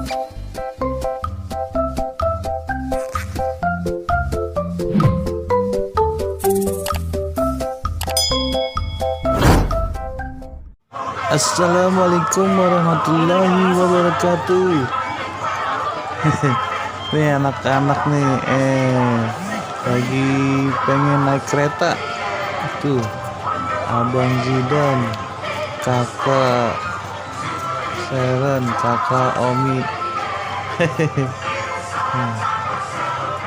Assalamualaikum warahmatullahi wabarakatuh. Nih anak-anak nih lagi pengen naik kereta. Tuh Abang Zidan, kakak Seren, kakak Omi.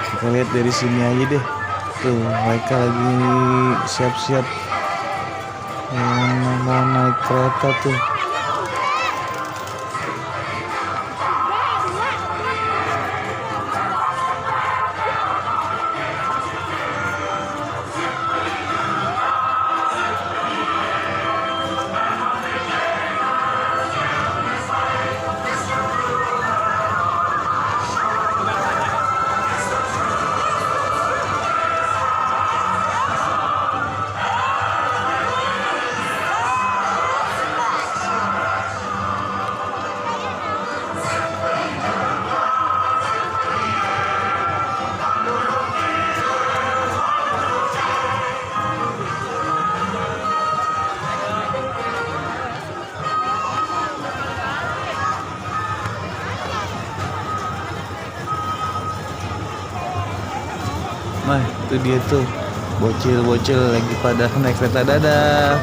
Kita lihat dari sini aja deh. Tuh mereka lagi siap-siap mau naik kereta tuh. Nah, itu dia tuh bocil-bocil lagi pada naik kereta. Dadah,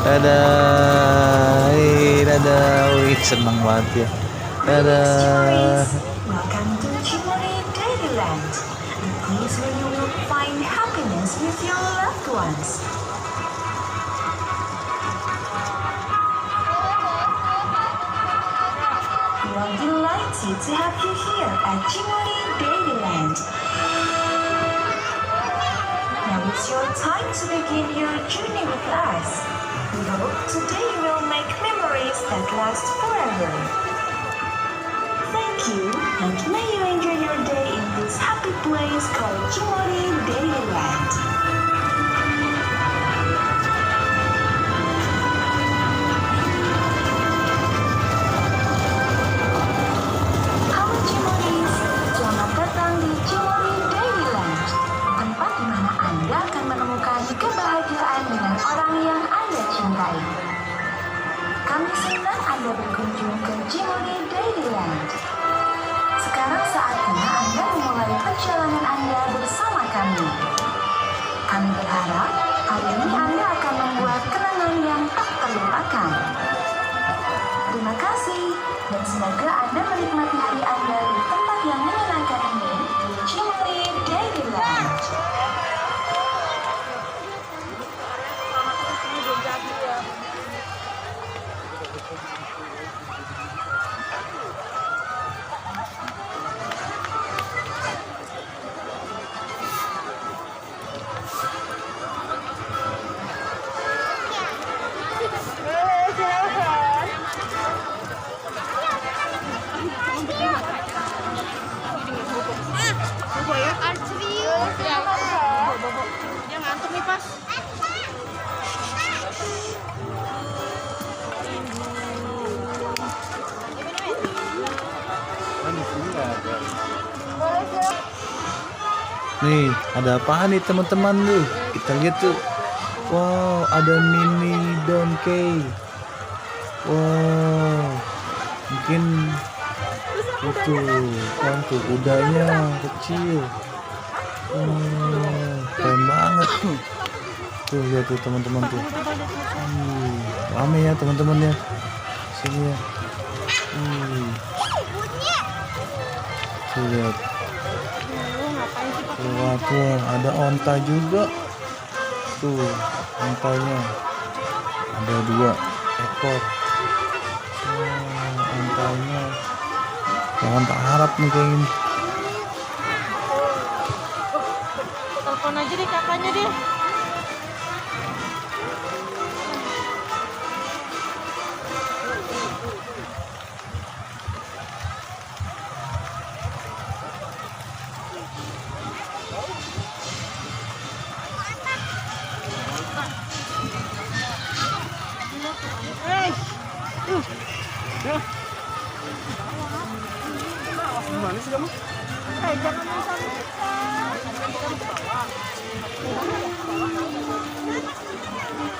dadah, dadah, wih seneng banget ya. Dadah. Welcome to Cimory Dairyland, the place where you will find happiness with your loved ones. We are delighted to have you here at Cimory Dairyland. Now it's your time to begin your journey with us. We hope today you will make memories that last forever. Thank you, and may you enjoy your day in this happy place called Cimory Dairyland. Halo Cimories, selamat datang di Cimory Dairyland, tempat di mana Anda akan menemukan kebahagiaan dengan orang yang Anda cintai. Kami senang Anda berkunjung ke Cimory Dairyland. Sekarang saatnya Anda memulai perjalanan Anda bersama kami. Kami berharap hari ini Anda akan membuat kenangan yang tak terlupakan. Terima kasih, dan semoga Anda menikmati hari Anda di tempat yang menyenangkan ini di Cimory Dairyland. Dia ngantuk nih pas. Nih, ada apaan nih teman-teman tuh? Kita lihat tuh. Wow, ada mini donkey. Wow, mungkin itu kan tuh kudanya kecil. Keren banget. Tuh lihat tuh teman-teman tuh. Rame ya teman-teman ya. Sini ya. Tuh lihat. Tuh, ada onta juga. Tuh, ontanya. Ada 2 ekor. Ontanya. Jangan tak harap nih kayak gini. Telepon aja deh kakaknya deh. Gimana sih kamu? Jangan main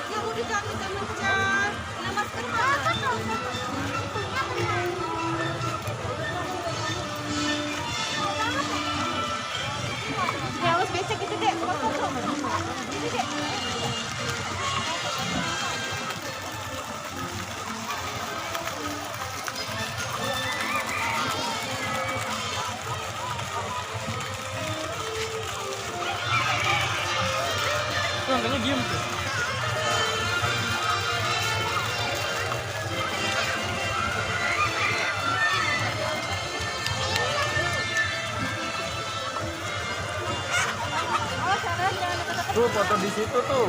ya udah kami kemencar. Nama ya harus becek gitu deh. Ini deh. Angkanya diem tuh. Tuh foto di situ tuh.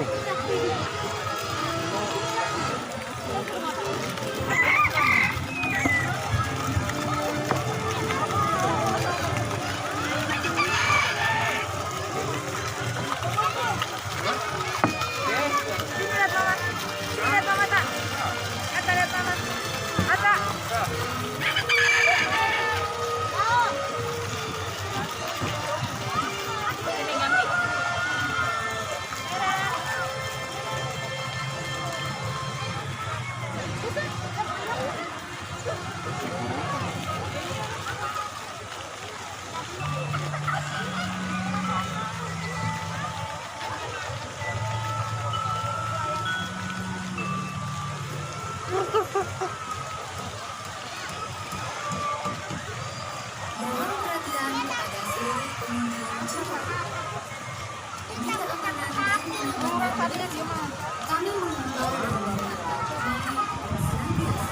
Mohon perhatian kepada seluruh pengunjung Jakarta. Untuk keamanan dan kenyamanan, kami mengimbau beberapa kondisi senantiasa.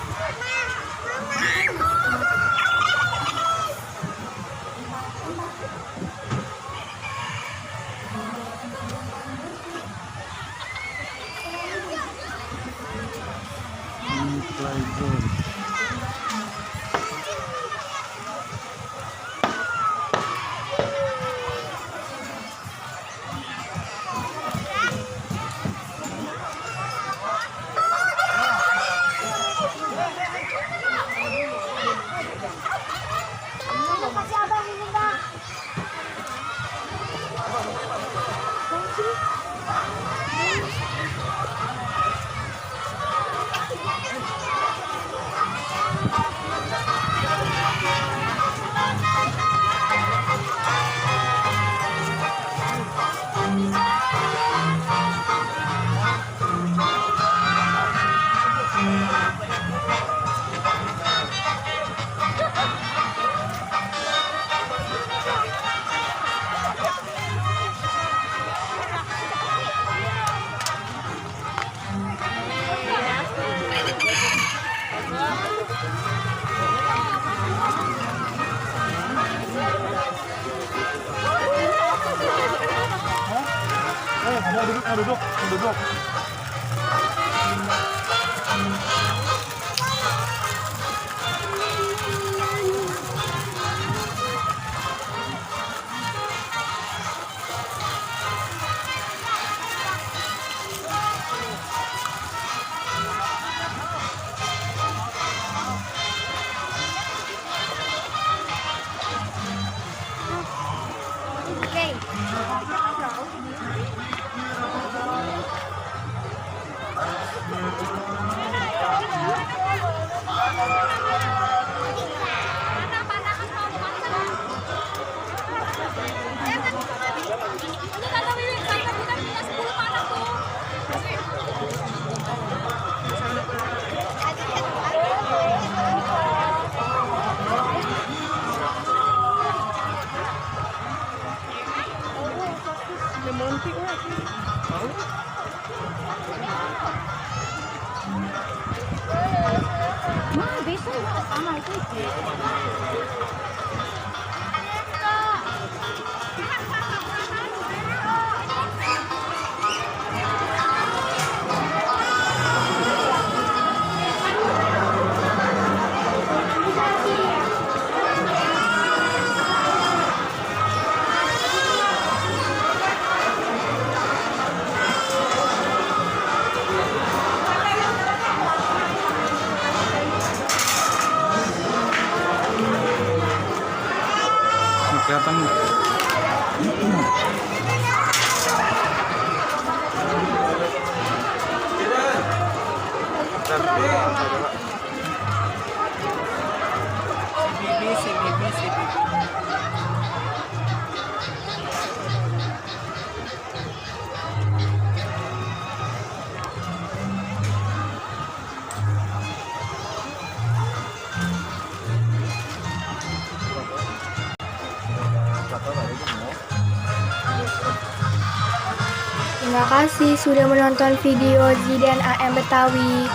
Playground. Mau duduk. Bisa sama itu. datang. Si Bibi. Terima kasih sudah menonton video Zidan AM Betawi.